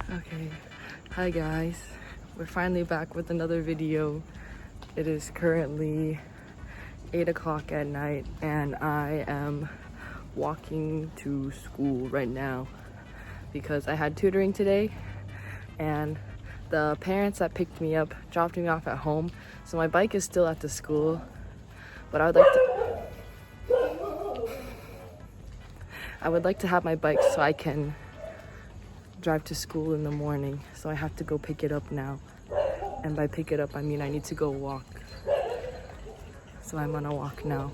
Okay, hi guys, we're finally back with another video. It is currently 8 o'clock at night and I am walking to school right now because I had tutoring today and the parents that picked me up dropped me off at home, so my bike is still at the school, but I would like to have my bike so I can drive to school in the morning, so I have to go pick it up now. And by pick it up, I mean I need to go walk. So I'm on a walk now.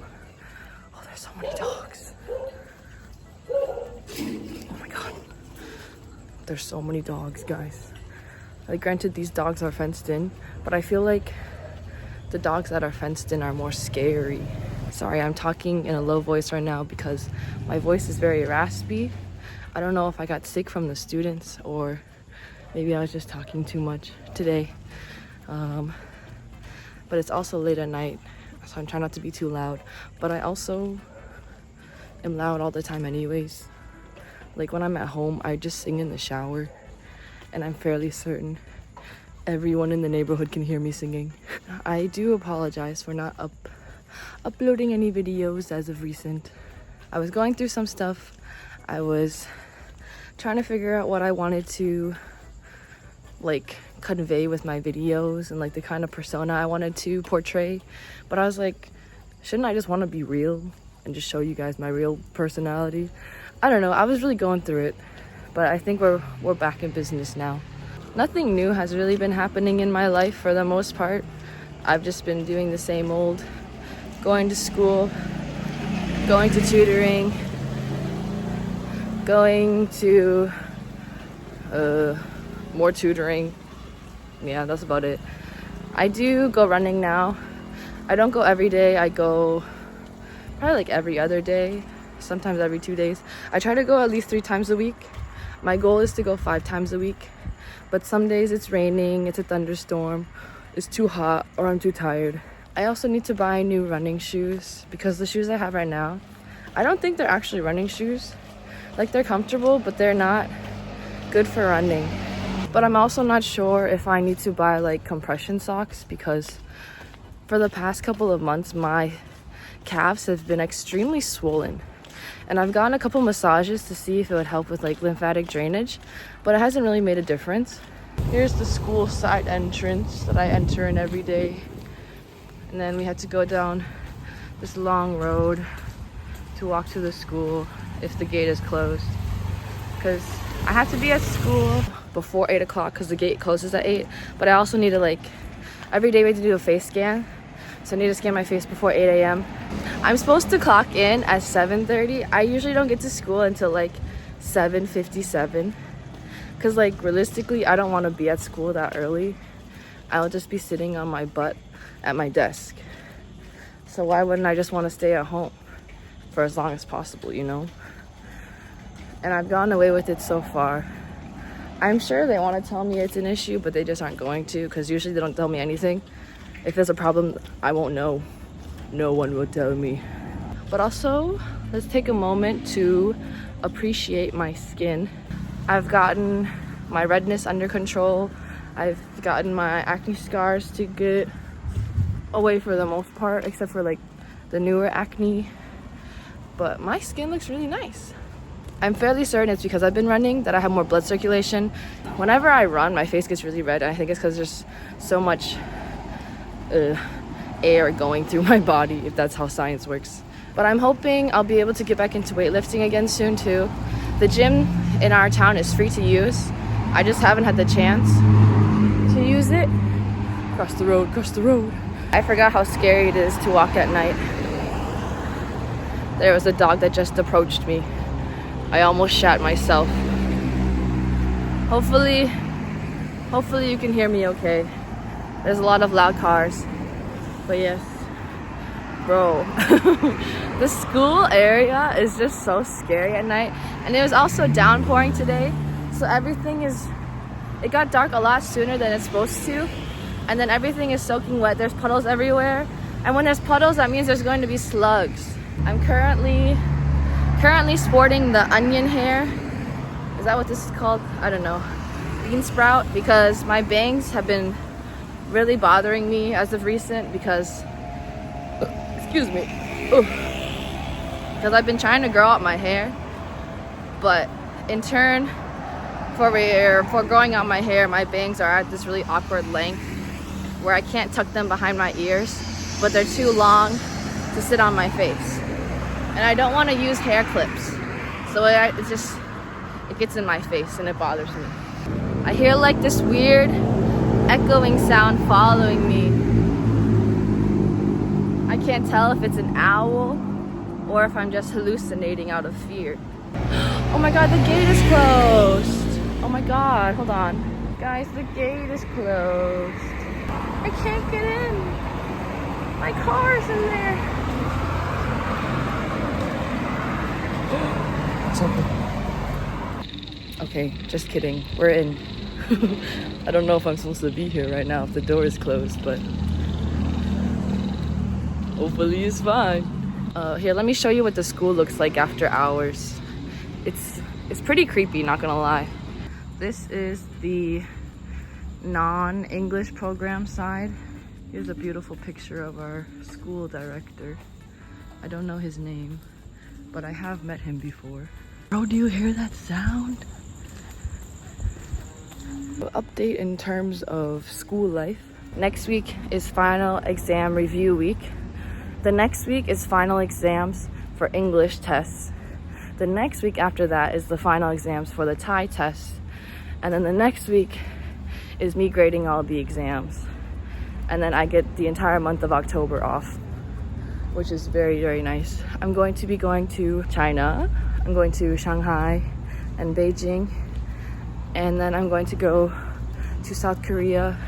Oh, there's so many dogs. Oh my god. There's so many dogs, guys. Like, granted, these dogs are fenced in, but I feel like the dogs that are fenced in are more scary. Sorry, I'm talking in a low voice right now because my voice is very raspy. I don't know if I got sick from the students or maybe I was just talking too much today. But it's also late at night, so I'm trying not to be too loud. But I also am loud all the time anyways. Like when I'm at home, I just sing in the shower and I'm fairly certain everyone in the neighborhood can hear me singing. I do apologize for not uploading any videos as of recent. I was going through some stuff. I was trying to figure out what I wanted to like convey with my videos and like the kind of persona I wanted to portray, but I was like, shouldn't I just want to be real and just show you guys my real personality? I don't know, I was really going through it, but I think we're back in business now. Nothing new has really been happening in my life for the most part. I've just been doing the same old, going to school, going to tutoring, going to more tutoring. Yeah, that's about it. I do go running now. I don't go every day. I go probably like every other day, sometimes every 2 days. I try to go at least 3 times a week. My goal is to go 5 times a week, but some days it's raining, it's a thunderstorm, it's too hot, or I'm too tired. I also need to buy new running shoes because the shoes I have right now, I don't think they're actually running shoes. Like, they're comfortable, but they're not good for running. But I'm also not sure if I need to buy like compression socks because for the past couple of months my calves have been extremely swollen. And I've gotten a couple massages to see if it would help with like lymphatic drainage, but it hasn't really made a difference. Here's the school side entrance that I enter in every day. And then we had to go down this long road to walk to the school if the gate is closed, because I have to be at school before 8 o'clock because the gate closes at 8. But I also need to, like, every day we have to do a face scan, so I need to scan my face before 8 a.m. I'm supposed to clock in at 7:30. I usually don't get to school until like 7:57 because, like, realistically I don't want to be at school that early. I'll just be sitting on my butt at my desk, so why wouldn't I just want to stay at home for as long as possible, you know? And I've gotten away with it so far. I'm sure they want to tell me it's an issue, but they just aren't going to, because usually they don't tell me anything. If there's a problem, I won't know. No one will tell me. But also, let's take a moment to appreciate my skin. I've gotten my redness under control. I've gotten my acne scars to get away for the most part, except for like the newer acne. But my skin looks really nice. I'm fairly certain it's because I've been running that I have more blood circulation. Whenever I run, my face gets really red, and I think it's because there's so much air going through my body, if that's how science works. But I'm hoping I'll be able to get back into weightlifting again soon too. The gym in our town is free to use. I just haven't had the chance to use it. Cross the road, cross the road. I forgot how scary it is to walk at night. There was a dog that just approached me. I almost shat myself. Hopefully you can hear me okay. There's a lot of loud cars. But yes, bro, the school area is just so scary at night. And it was also downpouring today, so it got dark a lot sooner than it's supposed to. And then everything is soaking wet. There's puddles everywhere. And when there's puddles, that means there's going to be slugs. I'm currently sporting the onion hair. Is that what this is called? I don't know. bean sprout because my bangs have been really bothering me as of recent because, excuse me, because I've been trying to grow out my hair, but in turn, for growing out my hair, my bangs are at this really awkward length where I can't tuck them behind my ears, but they're too long to sit on my face. And I don't want to use hair clips, so it gets in my face and it bothers me. I hear like this weird echoing sound following me. I can't tell if it's an owl or if I'm just hallucinating out of fear. Oh my god, the gate is closed. Oh my god, hold on. Guys, the gate is closed. I can't get in. My car's in there. It's open. Okay, just kidding. We're in. I don't know if I'm supposed to be here right now if the door is closed, but hopefully it's fine. Here, let me show you what the school looks like after hours. It's pretty creepy, not gonna lie. This is the non-English program side. Here's a beautiful picture of our school director. I don't know his name, but I have met him before. Bro, do you hear that sound? Update in terms of school life. Next week is final exam review week. The next week is final exams for English tests. The next week after that is the final exams for the Thai tests. And then the next week is me grading all the exams. And then I get the entire month of October off, which is very, very nice. I'm going to be going to China. I'm going to Shanghai and Beijing. And then I'm going to go to South Korea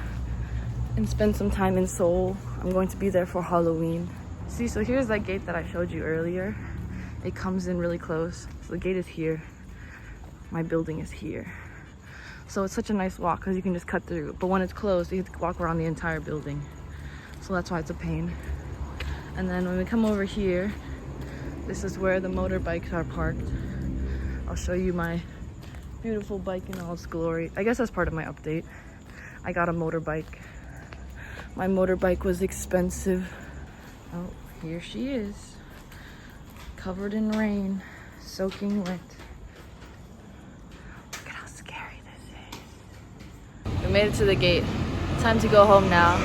and spend some time in Seoul. I'm going to be there for Halloween. See, so here's that gate that I showed you earlier. It comes in really close. So the gate is here. My building is here. So it's such a nice walk because you can just cut through. But when it's closed, you have to walk around the entire building. So that's why it's a pain. And then when we come over here, this is where the motorbikes are parked. I'll show you my beautiful bike in all its glory. I guess that's part of my update. I got a motorbike. My motorbike was expensive. Oh, here she is. Covered in rain, soaking wet. Look at how scary this is. We made it to the gate. Time to go home now.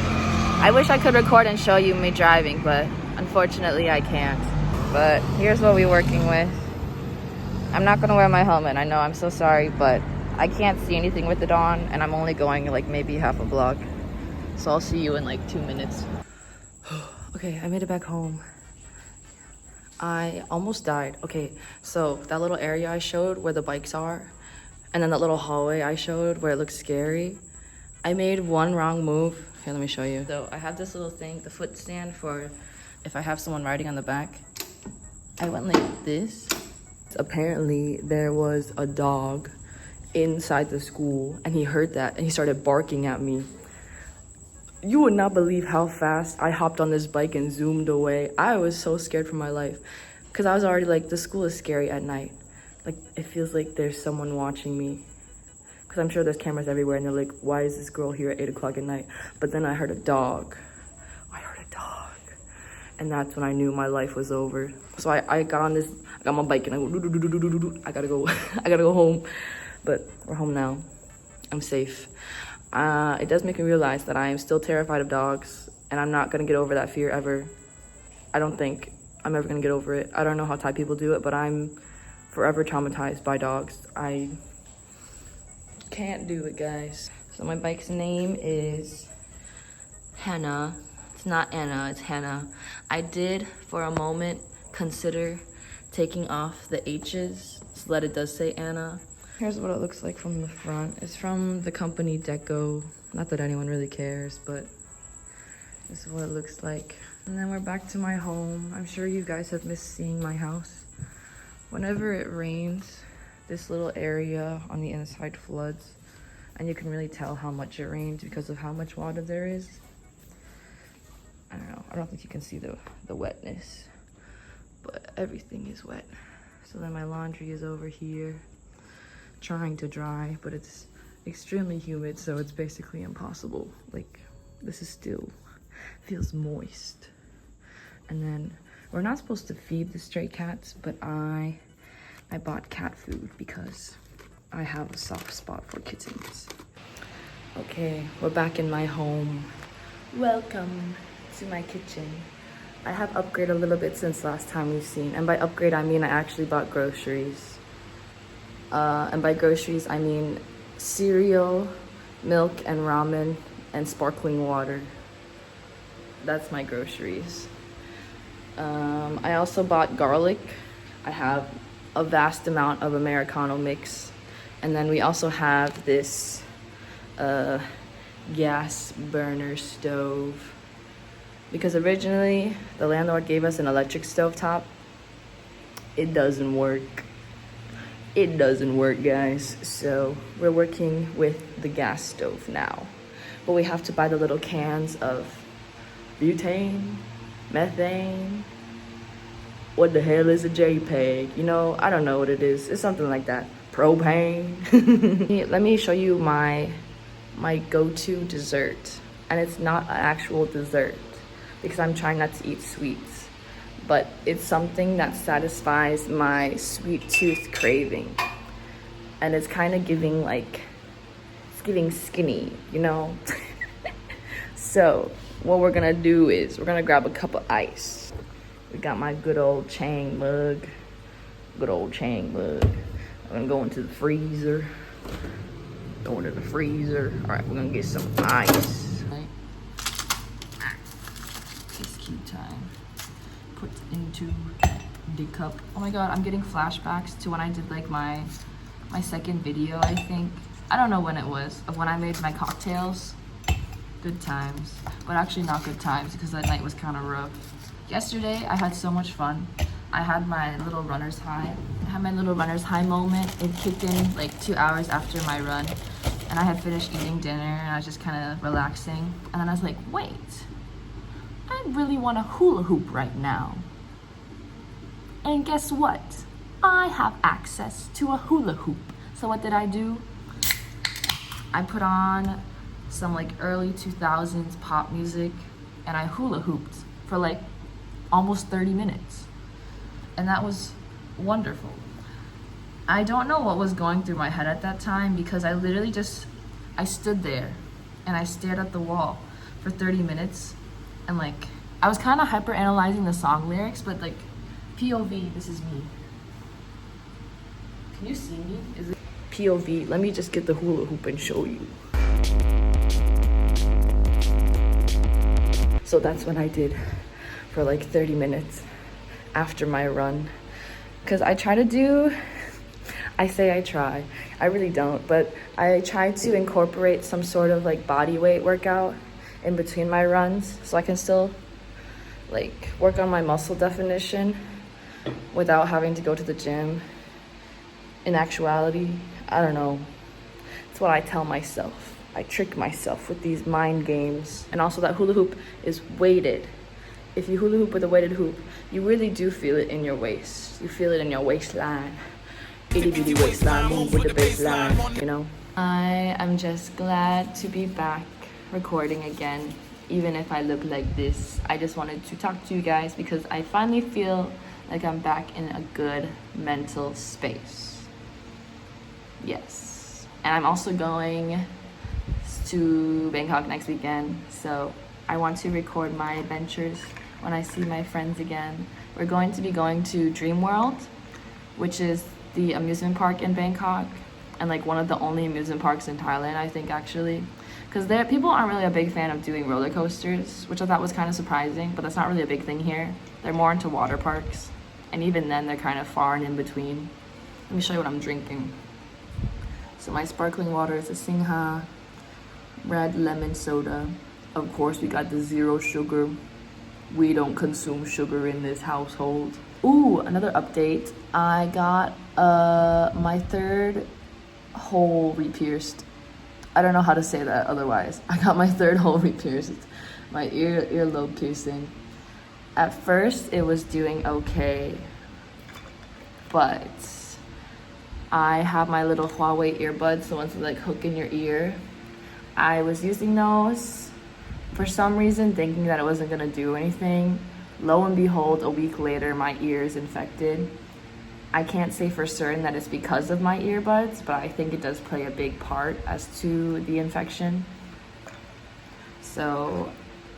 I wish I could record and show you me driving, but unfortunately I can't. But here's what we're working with. I'm not gonna wear my helmet. I know, I'm so sorry, but I can't see anything with it on, and I'm only going like maybe half a block. So I'll see you in like 2 minutes. Okay, I made it back home. I almost died. Okay, so that little area I showed where the bikes are, and then that little hallway I showed where it looks scary, I made one wrong move. Here, let me show you. So I have this little thing, the foot stand for if I have someone riding on the back. I went like this. Apparently there was a dog inside the school and he heard that and he started barking at me. You would not believe how fast I hopped on this bike and zoomed away. I was so scared for my life because I was already like, the school is scary at night. Like, it feels like there's someone watching me because I'm sure there's cameras everywhere and they're like, why is this girl here at 8 o'clock at night? But then I heard a dog. And that's when I knew my life was over. So I got on this, I got my bike and I go, I gotta go, I gotta go home. But we're home now. I'm safe. It does make me realize that I am still terrified of dogs and I'm not gonna get over that fear ever. I don't think I'm ever gonna get over it. I don't know how Thai people do it, but I'm forever traumatized by dogs. I can't do it, guys. So my bike's name is Hannah. It's not Anna, it's Hannah. I did, for a moment, consider taking off the H's so that it does say Anna. Here's what it looks like from the front. It's from the company Deco. Not that anyone really cares, but this is what it looks like. And then we're back to my home. I'm sure you guys have missed seeing my house. Whenever it rains, this little area on the inside floods. And you can really tell how much it rains because of how much water there is. I don't know, I don't think you can see the wetness, but everything is wet. So then my laundry is over here, trying to dry, but it's extremely humid, so it's basically impossible. Like, this is still feels moist. And then we're not supposed to feed the stray cats, but I bought cat food because I have a soft spot for kittens. Okay, we're back in my home. Welcome to my kitchen. I have upgraded a little bit since last time we've seen, and by upgrade I mean I actually bought groceries. And by groceries I mean cereal, milk and ramen, and sparkling water. That's my groceries. I also bought garlic. I have a vast amount of Americano mix. And then we also have this gas burner stove. Because originally the landlord gave us an electric stove top. It doesn't work. It doesn't work, guys. So we're working with the gas stove now. But we have to buy the little cans of butane, methane. What the hell is a JPEG? You know, I don't know what it is. It's something like that. Propane. Let me show you my go-to dessert. And it's not an actual dessert because I'm trying not to eat sweets. But it's something that satisfies my sweet tooth craving. And it's kind of giving like, it's giving skinny, you know? So what we're gonna do is we're gonna grab a cup of ice. We got my good old Chang mug. Good old Chang mug. I'm gonna go into the freezer. Go into the freezer. All right, we're gonna get some ice. It's cute time. Put into the cup. Oh my god, I'm getting flashbacks to when I did like my second video, I think. I don't know when it was, of when I made my cocktails. Good times, but actually not good times because that night was kind of rough. Yesterday, I had so much fun. I had my little runner's high. I had my little runner's high moment. It kicked in like 2 hours after my run, and I had finished eating dinner, and I was just kind of relaxing. And then I was like, wait, I really want a hula hoop right now. And guess what? I have access to a hula hoop. So what did I do? I put on some like early 2000s pop music, and I hula hooped for like almost 30 minutes. And that was wonderful. I don't know what was going through my head at that time because I literally I stood there and I stared at the wall for 30 minutes. And like, I was kind of hyper analyzing the song lyrics, but like, POV, this is me. Can you see me? Is it POV? Let me just get the hula hoop and show you. So that's what I did for like 30 minutes after my run. Because I try to do, I say I try, I really don't, but I try to incorporate some sort of like body weight workout in between my runs so I can still like work on my muscle definition without having to go to the gym. In actuality, I don't know. It's what I tell myself. I trick myself with these mind games. And also that hula hoop is weighted. If you hula hoop with a weighted hoop, you really do feel it in your waist. You feel it in your waistline. Itty bitty waistline, move with the baseline, you know? I am just glad to be back recording again, even if I look like this. I just wanted to talk to you guys because I finally feel like I'm back in a good mental space. Yes. And I'm also going to Bangkok next weekend, so I want to record my adventures when I see my friends again. We're going to be going to Dream World, which is the amusement park in Bangkok, and like one of the only amusement parks in Thailand, I think, actually. Because people aren't really a big fan of doing roller coasters, which I thought was kind of surprising, but that's not really a big thing here. They're more into water parks, and even then they're kind of far and in between. Let me show you what I'm drinking. So my sparkling water is a Singha red lemon soda. Of course, we got the 0 sugar. We don't consume sugar in this household. Ooh, another update. I got my 3rd hole re-pierced. I don't know how to say that otherwise. I got my 3rd hole re-pierced. My earlobe piercing. At first, it was doing okay, but I have my little Huawei earbuds, the ones that like hook in your ear. I was using those for some reason, thinking that it wasn't gonna do anything. Lo and behold, a week later, my ear is infected. I can't say for certain that it's because of my earbuds, but I think it does play a big part as to the infection. So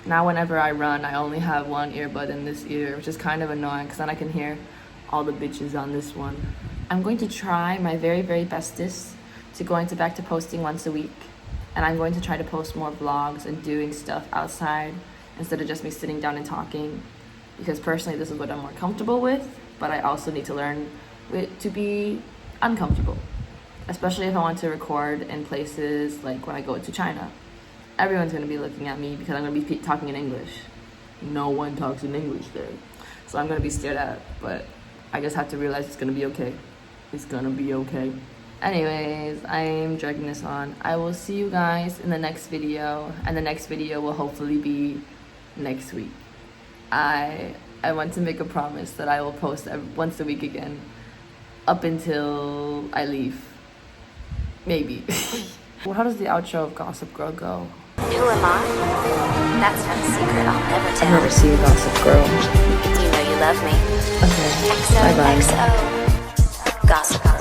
now whenever I run, I only have one earbud in this ear, which is kind of annoying because then I can hear all the bitches on this one. I'm going to try my very, very bestest to going back to posting once a week. And I'm going to try to post more vlogs and doing stuff outside instead of just me sitting down and talking. Because personally, this is what I'm more comfortable with, but I also need to learn to be uncomfortable. Especially if I want to record in places like when I go to China. Everyone's going to be looking at me because I'm going to be talking in English. No one talks in English there. So I'm going to be stared at, but I just have to realize it's going to be okay. It's going to be okay. Anyways, I'm dragging this on. I will see you guys in the next video, and the next video will hopefully be next week. I want to make a promise that I will post once a week again up until I leave. Maybe. Well, how does the outro of Gossip Girl go? Who am I? That's not a secret I'll never tell. I've never seen Gossip Girl. You know you love me. Okay, bye-bye. XOXO. Gossip Girl.